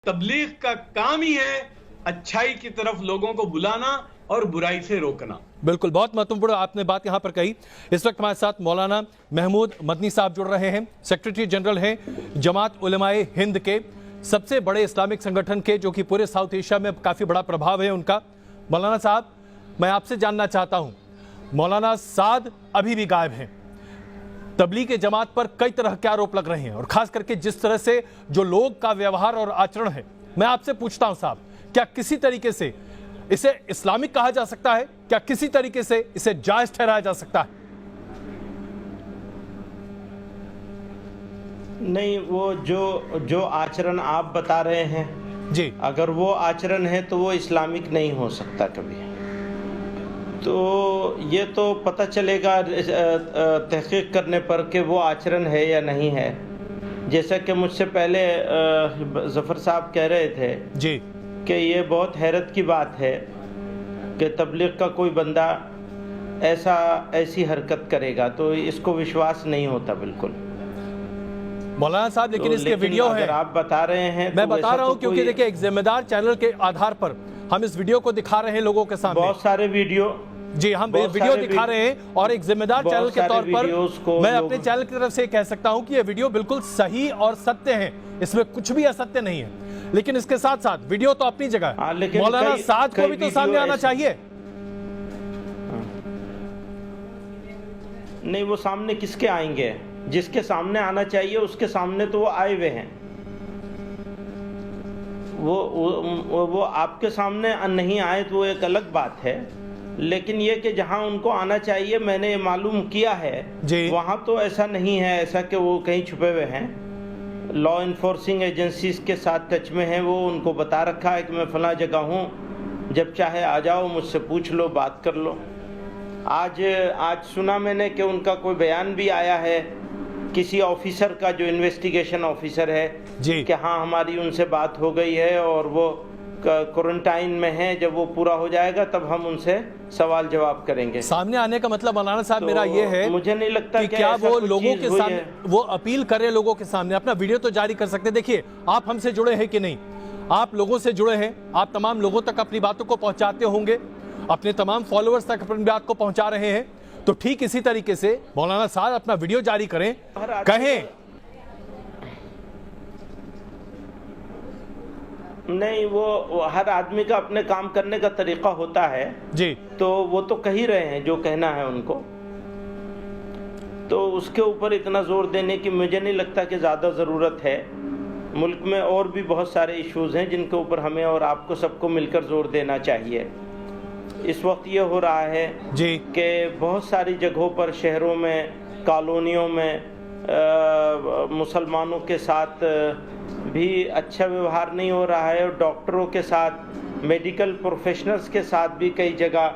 तबलीग का काम ही है अच्छाई की तरफ लोगों को बुलाना और बुराई से रोकना। बिल्कुल, बहुत महत्वपूर्ण आपने बात यहां पर कही। इस वक्त हमारे साथ मौलाना महमूद मदनी साहब जुड़ रहे हैं, सेक्रेटरी जनरल हैं जमात उलमाए हिंद के, सबसे बड़े इस्लामिक संगठन के, जो कि पूरे साउथ एशिया में काफी बड़ा प्रभाव है उनका। मौलाना साहब, मैं आपसे जानना चाहता हूं, मौलाना साद अभी भी गायब हैं, तबलीग के जमात पर कई तरह के आरोप लग रहे हैं और खास करके जिस तरह से जो लोग का व्यवहार और आचरण है, मैं आपसे पूछता हूं साहब, क्या किसी तरीके से इसे इस्लामिक कहा जा सकता है? क्या किसी तरीके से इसे जायज ठहराया जा सकता है? नहीं, वो जो आचरण आप बता रहे हैं जी, अगर वो आचरण है तो वो इस्लामिक नहीं हो सकता कभी। तो ये तो पता चलेगा तहकीक करने पर कि वो आचरण है या नहीं है। जैसा कि मुझसे पहले ज़फ़र साहब कह रहे थे जी, कि ये बहुत हैरत की बात है कि तबलीग का कोई बंदा ऐसी हरकत करेगा, तो इसको विश्वास नहीं होता बिल्कुल। मौलाना साहब, लेकिन तो इसके वीडियो है, आप बता रहे हैं, मैं तो बता रहा हूं, क्योंकि देखिए एक जिम्मेदार चैनल के आधार पर हम इस वीडियो को दिखा रहे हैं लोगों के सामने। बहुत सारे वीडियो, जी, हम वीडियो दिखा रहे हैं और एक जिम्मेदार चैनल के तौर पर मैं अपने चैनल की तरफ से कह सकता हूं कि ये वीडियो बिल्कुल सही और सत्य है, इसमें कुछ भी असत्य नहीं है। लेकिन इसके साथ साथ वीडियो तो अपनी जगह, मौलाना साद को भी तो सामने आना चाहिए। नहीं, वो सामने किसके आएंगे? जिसके सामने आना चाहिए उसके सामने तो वो आए हुए हैं। वो आपके सामने नहीं आए तो वो एक अलग बात है, लेकिन ये कि जहां उनको आना चाहिए, मैंने ये मालूम किया है वहां तो ऐसा नहीं है, ऐसा कि वो कहीं छुपे हुए हैं। लॉ इन्फोर्सिंग एजेंसीज के साथ टच में हैं, वो उनको बता रखा है कि मैं फला जगह हूँ, जब चाहे आ जाओ, मुझसे पूछ लो, बात कर लो। आज सुना मैंने कि उनका कोई बयान भी आया है किसी ऑफिसर का, जो इन्वेस्टिगेशन ऑफिसर है जी, कि हाँ हमारी उनसे बात हो गई है और वो क्वारंटाइन में है, जब वो पूरा हो जाएगा तब हम उनसे सवाल जवाब करेंगे। सामने आने का मतलब मौलाना साहब मेरा ये है, मुझे नहीं लगता कि क्या वो लोगों के सामने वो अपील करे, लोगों के सामने अपना वीडियो तो जारी कर सकते। देखिए, आप हमसे जुड़े हैं कि नहीं, आप लोगों से जुड़े हैं, आप तमाम लोगों तक अपनी बातों को पहुंचाते होंगे, अपने तमाम फॉलोअर्स तक अपनी बात को पहुंचा रहे हैं। तो ठीक इसी तरीके से मौलाना साहब अपना वीडियो जारी करें, कहें। नहीं, वो हर आदमी का अपने काम करने का तरीका होता है जी, तो वो तो कह ही रहे हैं जो कहना है उनको, तो उसके ऊपर इतना जोर देने की मुझे नहीं लगता कि ज़्यादा ज़रूरत है। मुल्क में और भी बहुत सारे इश्यूज़ हैं जिनके ऊपर हमें और आपको सबको मिलकर जोर देना चाहिए। इस वक्त ये हो रहा है जी कि बहुत सारी जगहों पर, शहरों में, कॉलोनियों में मुसलमानों के साथ भी अच्छा व्यवहार नहीं हो रहा है और डॉक्टरों के साथ, मेडिकल प्रोफेशनल्स के साथ भी कई जगह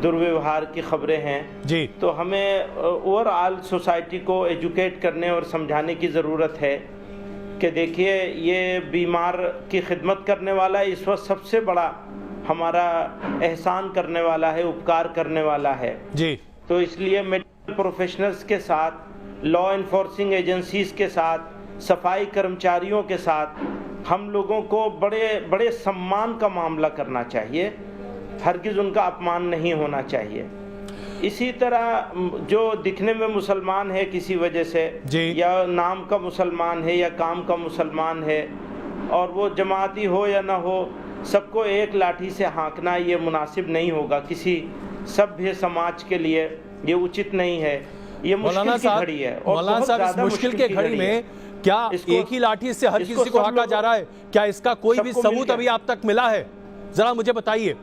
दुर्व्यवहार की खबरें हैं जी। तो हमें ओवरऑल सोसाइटी को एजुकेट करने और समझाने की ज़रूरत है कि देखिए, ये बीमार की खिदमत करने वाला इस वक्त सबसे बड़ा हमारा एहसान करने वाला है, उपकार करने वाला है जी। तो इसलिए मेडिकल प्रोफेशनल्स के साथ, लॉ इन्फोर्सिंग एजेंसीज के साथ, सफाई कर्मचारियों के साथ हम लोगों को बड़े बड़े सम्मान का मामला करना चाहिए, हरगिज़ उनका अपमान नहीं होना चाहिए। इसी तरह जो दिखने में मुसलमान है किसी वजह से, या नाम का मुसलमान है या काम का मुसलमान है, और वो जमाती हो या ना हो, सबको एक लाठी से हाँकना ये मुनासिब नहीं होगा किसी सभ्य समाज के लिए, ये उचित नहीं है। ये मुश्किल की घड़ी है और मौलाना साहब, इस मुश्किल की घड़ी में क्या एक ही लाठी से हर किसी को हाँका जा रहा है? क्या इसका कोई भी सबूत अभी आप तक मिला है? जरा मुझे बताइए।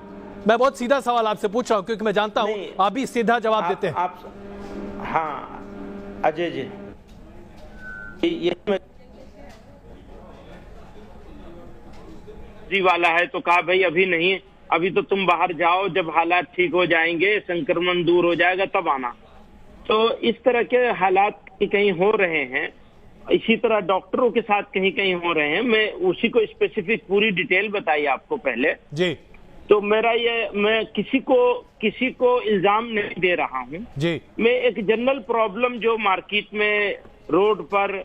मैं बहुत सीधा सवाल आपसे पूछ रहा हूँ क्योंकि मैं जानता हूँ आप भी सीधा जवाब देते हैं। हाँ अजय जी, ये वाला है तो कहा भाई अभी नहीं, अभी तो तुम बाहर जाओ, जब हालात ठीक हो जाएंगे, संक्रमण दूर हो जाएगा तब आना। तो इस तरह के हालात कहीं हो रहे हैं, इसी तरह डॉक्टरों के साथ कहीं कहीं हो रहे हैं। मैं उसी को स्पेसिफिक पूरी डिटेल बताई आपको पहले जी। तो मेरा ये, मैं किसी को इल्जाम नहीं दे रहा हूँ जी। मैं एक जनरल प्रॉब्लम जो मार्केट में, रोड पर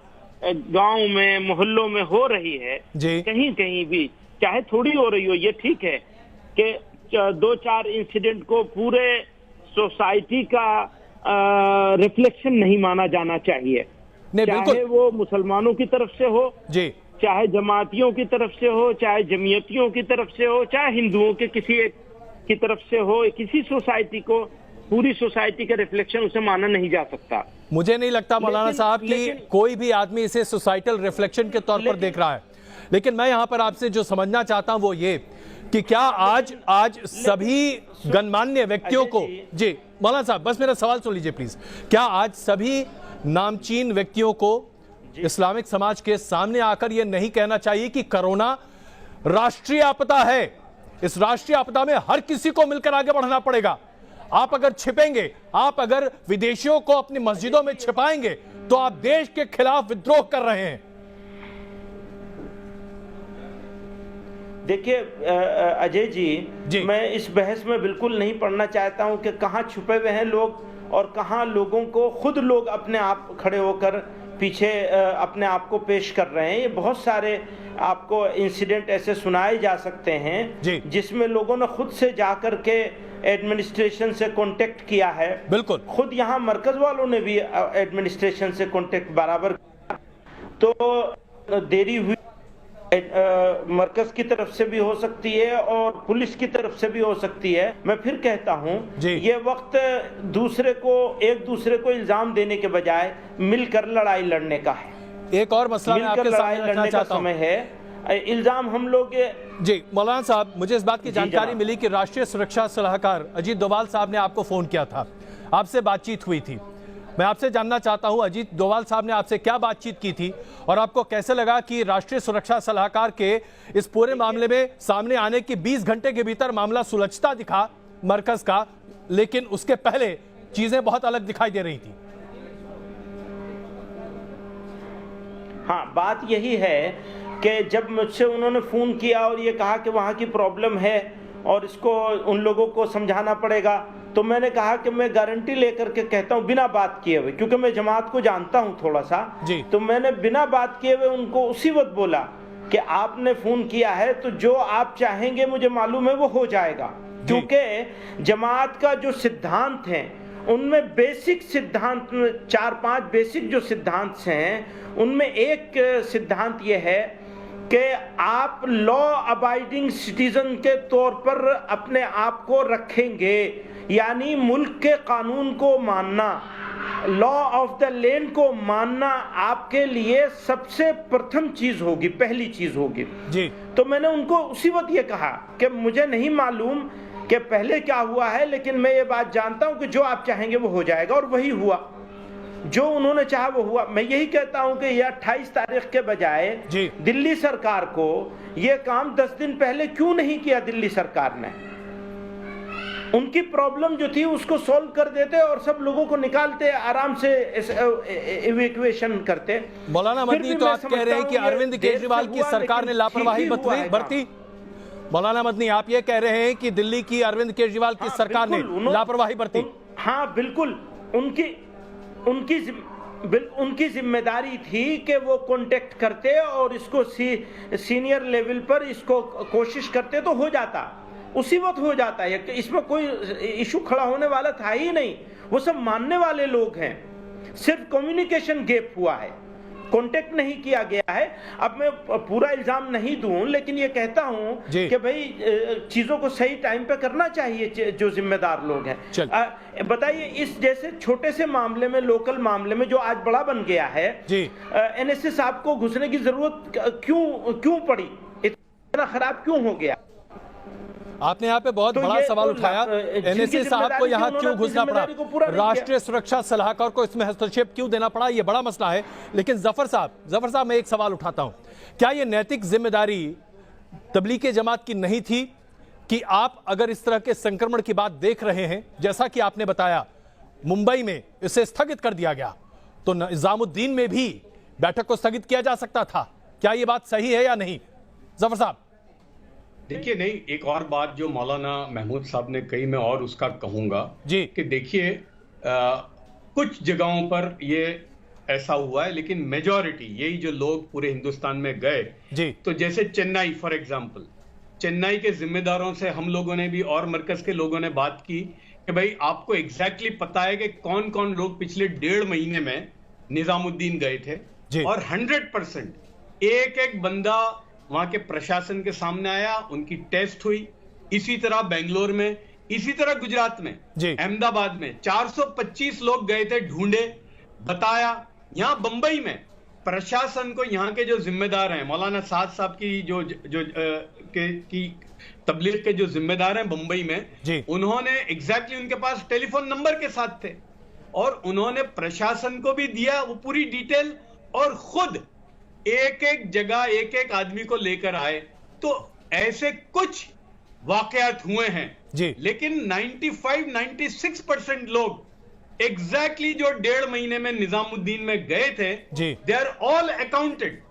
गांव में मोहल्लों में हो रही है, कहीं कहीं भी चाहे थोड़ी हो रही हो, ये ठीक है कि 2-4 इंसिडेंट को पूरे सोसाइटी का रिफ्लेक्शन नहीं माना जाना चाहिए। चाहे वो मुसलमानों की तरफ से हो, चाहे जमातियों की तरफ से हो, चाहे जमीयतियों की तरफ से हो, चाहे हिंदुओं के किसी एक की तरफ से हो, किसी सोसाइटी को, पूरी सोसाइटी का रिफ्लेक्शन उसे माना नहीं जा सकता। मुझे नहीं लगता मौलाना साहब कि कोई भी आदमी इसे सोसाइटल रिफ्लेक्शन के तौर पर देख रहा है, लेकिन मैं यहां पर आपसे जो समझना चाहता हूं वो ये कि क्या आज सभी गणमान्य व्यक्तियों को, जी मौलाना साहब बस मेरा सवाल सुन लीजिए प्लीज, क्या आज सभी नामचीन व्यक्तियों को इस्लामिक समाज के सामने आकर यह नहीं कहना चाहिए कि कोरोना राष्ट्रीय आपदा है, इस राष्ट्रीय आपदा में हर किसी को मिलकर आगे बढ़ना पड़ेगा? आप अगर छिपेंगे, आप अगर विदेशियों को अपनी मस्जिदों में छिपाएंगे तो आप देश के खिलाफ विद्रोह कर रहे हैं। देखिए अजय जी, मैं इस बहस में बिल्कुल नहीं पढ़ना चाहता हूं कि कहां छुपे हुए हैं लोग और कहां लोगों को खुद लोग अपने आप खड़े होकर पीछे अपने आप को पेश कर रहे हैं। ये बहुत सारे आपको इंसिडेंट ऐसे सुनाए जा सकते हैं जिसमें लोगों ने खुद से जाकर के एडमिनिस्ट्रेशन से कांटेक्ट किया है। बिल्कुल, खुद यहाँ मरकज वालों ने भी एडमिनिस्ट्रेशन से कांटेक्ट बराबर, तो देरी हुई मरकज की तरफ से भी हो सकती है और पुलिस की तरफ से भी हो सकती है। मैं फिर कहता हूं, ये वक्त एक दूसरे को इल्जाम देने के बजाय मिलकर लड़ाई लड़ने का है। एक और मसला मैं आपके सामने रखना चाहता हूं। है इल्जाम हम लोग जी मौलाना साहब, मुझे इस बात की जानकारी मिली कि राष्ट्रीय सुरक्षा सलाहकार अजीत डोभाल साहब ने आपको फोन किया था, आपसे बातचीत हुई थी। मैं आपसे जानना चाहता हूं अजीत डोभाल साहब ने आपसे क्या बातचीत की थी और आपको कैसे लगा कि राष्ट्रीय सुरक्षा सलाहकार के इस पूरे मामले में सामने आने के 20 घंटे के भीतर मामला सुलझता दिखा मरकज का, लेकिन उसके पहले चीजें बहुत अलग दिखाई दे रही थी। हाँ, बात यही है कि जब मुझसे उन्होंने फोन किया और ये कहा कि वहां की प्रॉब्लम है और इसको उन लोगों को समझाना पड़ेगा, तो मैंने कहा कि मैं गारंटी लेकर के कहता हूं बिना बात किए हुए, क्योंकि मैं जमात को जानता हूं थोड़ा सा, तो मैंने बिना बात किए हुए उनको उसी वक्त बोला कि आपने फोन किया है तो जो आप चाहेंगे मुझे मालूम है वो हो जाएगा। क्योंकि जमात का जो सिद्धांत है उनमें बेसिक सिद्धांत 4-5 बेसिक जो सिद्धांत हैं उनमें एक सिद्धांत ये है कि आप लॉ अबाइडिंग सिटीजन के तौर पर अपने आप को रखेंगे, यानी मुल्क के कानून को मानना, लॉ ऑफ द लैंड को मानना आपके लिए सबसे प्रथम चीज होगी, पहली चीज होगी जी। तो मैंने उनको उसी वक्त ये कहा कि मुझे नहीं मालूम कि पहले क्या हुआ है, लेकिन मैं ये बात जानता हूं कि जो आप चाहेंगे वो हो जाएगा, और वही हुआ, जो उन्होंने चाहा वो हुआ। मैं यही कहता हूं कि यह 28 तारीख के बजाय दिल्ली सरकार को यह काम 10 दिन पहले क्यों नहीं किया? दिल्ली सरकार ने उनकी प्रॉब्लम जो थी उसको सॉल्व कर देते और सब लोगों को निकालते, आराम से इवैक्यूएशन करते। मौलाना मदनी, तो आप कह रहे हैं कि अरविंद केजरीवाल की सरकार ने लापरवाही बरती? मौलाना मदनी, आप ये कह रहे हैं कि दिल्ली की अरविंद केजरीवाल की सरकार ने लापरवाही बरती? हाँ बिल्कुल, उनकी जिम्मेदारी थी कि वो कांटेक्ट करते और इसको सीनियर लेवल पर इसको कोशिश करते तो हो जाता, उसी वक्त हो जाता है। इसमें कोई इशू खड़ा होने वाला था ही नहीं, वो सब मानने वाले लोग हैं, सिर्फ कम्युनिकेशन गैप हुआ है, कांटेक्ट नहीं किया गया है। अब मैं पूरा इल्जाम नहीं दूं, लेकिन ये कहता हूं कि भाई चीजों को सही टाइम पे करना चाहिए जो जिम्मेदार लोग हैं। बताइए, इस जैसे छोटे से मामले में, लोकल मामले में जो आज बड़ा बन गया है, एनएसए साहब को घुसने की जरूरत क्यों पड़ी, इतना खराब क्यों हो गया? आपने यहाँ पे बहुत बड़ा सवाल उठाया, एनएसए साहब को यहाँ क्यों घुसना पड़ा, राष्ट्रीय सुरक्षा सलाहकार को इसमें हस्तक्षेप क्यों देना पड़ा, ये बड़ा मसला है। लेकिन जफर साहब मैं एक सवाल उठाता हूं, क्या ये नैतिक जिम्मेदारी तबलीग जमात की नहीं थी कि आप अगर इस तरह के संक्रमण की बात देख रहे हैं, जैसा कि आपने बताया मुंबई में इसे स्थगित कर दिया गया, तो निजामुद्दीन में भी बैठक को स्थगित किया जा सकता था, क्या ये बात सही है या नहीं? जफर साहब देखिए, नहीं, एक और बात जो मौलाना महमूद साहब ने कही मैं और उसका कहूंगा जी, कि देखिए कुछ जगहों पर ये ऐसा हुआ है, लेकिन मेजॉरिटी यही जो लोग पूरे हिंदुस्तान में गए जी, तो जैसे चेन्नई फॉर एग्जांपल, चेन्नई के जिम्मेदारों से हम लोगों ने भी और मरकज के लोगों ने बात की कि भाई आपको एग्जैक्टली पता है कि कौन कौन लोग पिछले 1.5 महीने में निजामुद्दीन गए थे, और 100% एक एक बंदा वहां के प्रशासन के सामने आया, उनकी टेस्ट हुई। इसी तरह बेंगलोर में, इसी तरह गुजरात में, अहमदाबाद में 425 लोग गए थे, ढूंढे, बताया। यहां बंबई में प्रशासन को यहाँ के जो जिम्मेदार हैं, मौलाना साद साहब की की तबलीग के जो जिम्मेदार हैं बंबई में, उन्होंने एग्जैक्टली उनके पास टेलीफोन नंबर के साथ थे और उन्होंने प्रशासन को भी दिया वो पूरी डिटेल, और खुद एक एक जगह एक एक आदमी को लेकर आए। तो ऐसे कुछ वाकयात हुए हैं जी, लेकिन 95-96% लोग एग्जैक्टली जो 1.5 महीने में निजामुद्दीन में गए थे, दे आर ऑल अकाउंटेड।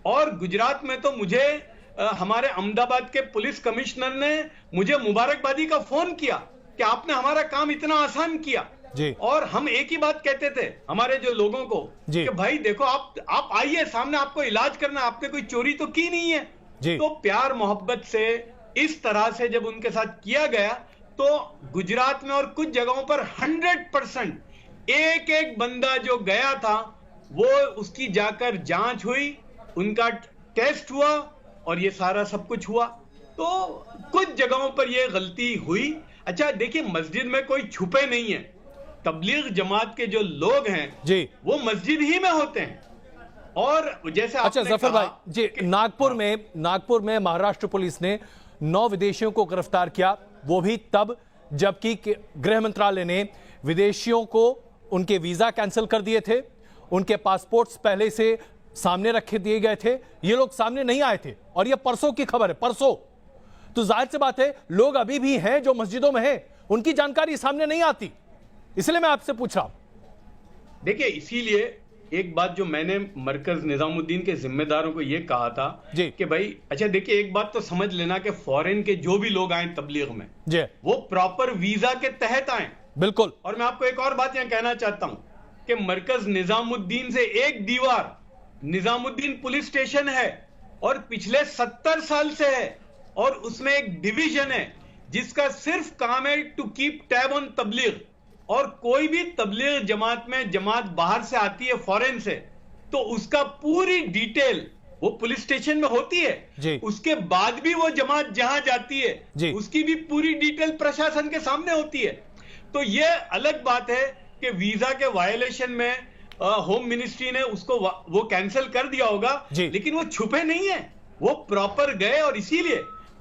और गुजरात में तो मुझे हमारे अहमदाबाद के पुलिस कमिश्नर ने मुझे मुबारकबादी का फोन किया कि आपने हमारा काम इतना आसान किया जी। और हम एक ही बात कहते थे हमारे जो लोगों को कि भाई देखो आप आइए सामने, आपको इलाज करना, आपने कोई चोरी तो की नहीं है जी। तो प्यार मोहब्बत से इस तरह से जब उनके साथ किया गया तो गुजरात में और कुछ जगहों पर 100% एक एक बंदा जो गया था वो उसकी जाकर जांच हुई, उनका टेस्ट हुआ और ये सारा सब कुछ हुआ। तो कुछ जगहों पर ये गलती हुई। अच्छा देखिए, मस्जिद में कोई छुपे नहीं है, तबलीग जमात के जो लोग हैं जी वो मस्जिद ही में होते हैं। और जैसे अच्छा जफर भाई जी, नागपुर में महाराष्ट्र पुलिस ने 9 विदेशियों को गिरफ्तार किया, वो भी तब जबकि गृह मंत्रालय ने विदेशियों को उनके वीजा कैंसिल कर दिए थे, उनके पासपोर्ट्स पहले से सामने रखे दिए गए थे, ये लोग सामने नहीं आए थे और ये परसों की खबर है, परसों। तो जाहिर सी बात है लोग अभी भी हैं जो मस्जिदों में हैं, उनकी जानकारी सामने नहीं आती, इसलिए मैं आपसे पूछ रहा हूं। देखिए इसीलिए एक बात जो मैंने मरकज निजामुद्दीन के जिम्मेदारों को यह कहा था कि भाई अच्छा देखिए, एक बात तो समझ लेना कि फॉरेन के जो भी लोग आए तबलीग में वो प्रॉपर वीजा के तहत आए, बिल्कुल। और मैं आपको एक और बात यहां कहना चाहता हूं कि मरकज निजामुद्दीन से एक दीवार निजामुद्दीन पुलिस स्टेशन है और पिछले 70 साल से है, और उसमें एक डिवीजन है जिसका सिर्फ काम है टू कीप टैब ऑन तबलीग। और कोई भी तबलीग जमात में जमात बाहर से आती है फॉरेन से, तो उसका पूरी डिटेल वो पुलिस स्टेशन में होती है, उसके बाद भी वो जमात जहां जाती है उसकी भी पूरी डिटेल प्रशासन के सामने होती है। तो ये अलग बात है कि वीजा के वायलेशन में होम मिनिस्ट्री ने उसको वो कैंसिल कर दिया होगा, लेकिन वो छुपे नहीं है, वो प्रॉपर गए। और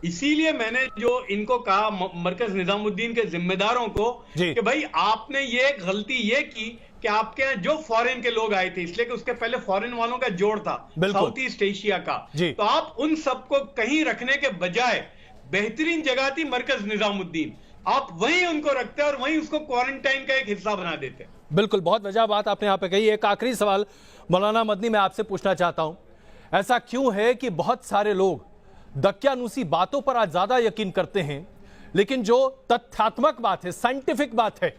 इसीलिए मैंने जो इनको कहा मरकज निजामुद्दीन के जिम्मेदारों को कि भाई आपने ये गलती ये की कि आपके यहाँ जो फॉरेन के लोग आए थे, इसलिए कि उसके पहले फॉरेन वालों का जोड़ था साउथ ईस्ट एशिया का, तो आप उन सबको कहीं रखने के बजाय बेहतरीन जगह थी मरकज निजामुद्दीन, आप वहीं उनको रखते और वहीं उसको क्वारंटाइन का एक हिस्सा बना देते। बिल्कुल, बहुत वजह बात आपने यहाँ पे कही। एक आखिरी सवाल मौलाना मदनी मैं आपसे पूछना चाहता हूं, ऐसा क्यों है कि बहुत सारे लोग दक्यानुसी बातों पर आज ज्यादा यकीन करते हैं, लेकिन जो तथ्यात्मक बात है, साइंटिफिक बात है,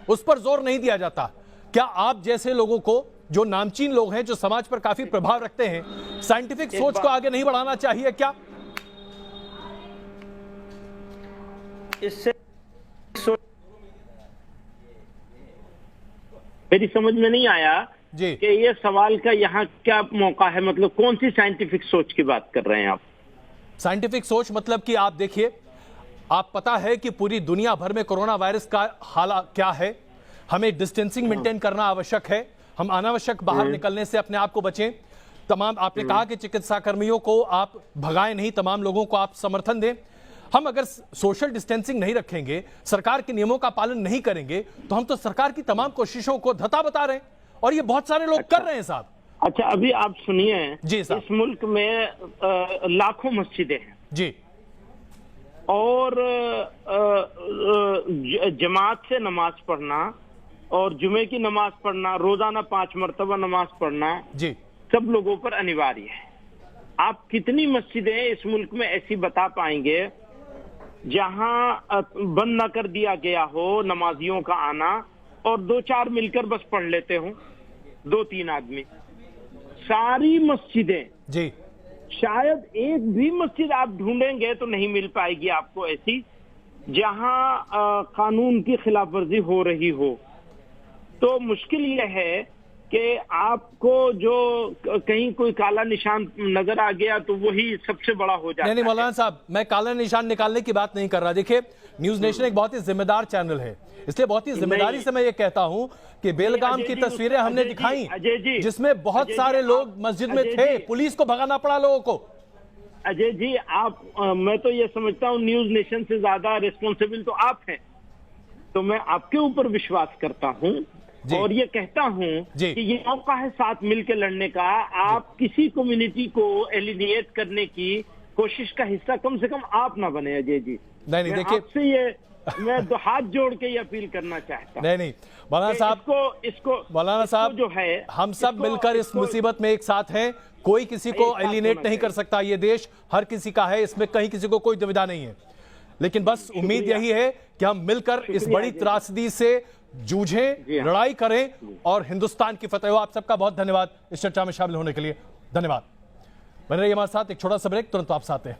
उस पर जोर नहीं दिया जाता? क्या आप जैसे लोगों को, जो नामचीन लोग हैं, जो समाज पर काफी प्रभाव रखते हैं, साइंटिफिक सोच को आगे नहीं बढ़ाना चाहिए क्या? इससे मेरी समझ में नहीं आया जी कि ये सवाल का यहाँ क्या मौका है, मतलब कौन सी साइंटिफिक सोच की बात कर रहे हैं आप? साइंटिफिक सोच मतलब कि आप देखिए, आप पता है कि पूरी दुनिया भर में कोरोना वायरस का हालात क्या है, हमें डिस्टेंसिंग मेंटेन करना आवश्यक है, हम अनावश्यक बाहर निकलने से अपने आप को बचें। तमाम आपने कहा कि चिकित्सा कर्मियों को आप भगाएं नहीं, तमाम लोगों को आप समर्थन दें। हम अगर सोशल डिस्टेंसिंग नहीं रखेंगे, सरकार के नियमों का पालन नहीं करेंगे, तो हम तो सरकार की तमाम कोशिशों को धता बता रहे हैं, और ये बहुत सारे लोग कर रहे हैं साहब। अच्छा अभी आप सुनिए जी साहब, इस मुल्क में लाखों मस्जिदें हैं जी, और जमात से नमाज पढ़ना और जुमे की नमाज पढ़ना, रोजाना 5 मरतबा नमाज पढ़ना जी सब लोगों पर अनिवार्य है। आप कितनी मस्जिदें इस मुल्क में ऐसी बता पाएंगे जहां बंद न कर दिया गया हो नमाजियों का आना और 2-4 मिलकर बस पढ़ लेते हो? 2-3 आदमी, सारी मस्जिदें जी, शायद एक भी मस्जिद आप ढूंढेंगे तो नहीं मिल पाएगी आपको ऐसी जहां कानून की खिलाफ वर्जी हो रही हो। तो मुश्किल यह है कि आपको जो कहीं कोई काला निशान नजर आ गया तो वही सबसे बड़ा हो जाता है। नहीं मौलाना साहब, मैं काला निशान निकालने की बात नहीं कर रहा। देखिए, न्यूज नेशन एक बहुत ही जिम्मेदार चैनल है, इसलिए बहुत ही जिम्मेदारी से मैं ये कहता हूं कि बेलगाम की तस्वीरें हमने दिखाई जिसमें बहुत सारे लोग मस्जिद में थे, पुलिस को भगाना पड़ा लोगों को। अजय जी, आप मैं तो ये समझता हूँ न्यूज नेशन से ज्यादा रिस्पॉन्सिबल तो आप हैं, तो मैं आपके ऊपर विश्वास करता हूँ और ये कहता हूँ कि ये मौका है साथ मिलकर लड़ने का। आप किसी कम्युनिटी को एलिनिएट करने की कोशिश का हिस्सा कम से कम आप ना बने अजय जी। नहीं देखिए, आपसे ये मैं हाथ जोड़ के ये अपील करना चाहता हूँ। नहीं मौलाना साहब, इसको मौलाना साहब जो है, हम सब मिलकर इस मुसीबत में एक साथ हैं, कोई किसी को एलिनेट नहीं कर सकता। ये देश हर किसी का है, इसमें कहीं किसी को कोई दुविधा नहीं है। लेकिन बस उम्मीद यही है कि हम मिलकर इस बड़ी त्रासदी से जूझें, लड़ाई करें और हिंदुस्तान की फतेह हो। आप सबका बहुत धन्यवाद इस चर्चा में शामिल होने के लिए। धन्यवाद। बने रहिए हमारे साथ, एक छोटा सा ब्रेक, तुरंत वापस आते हैं।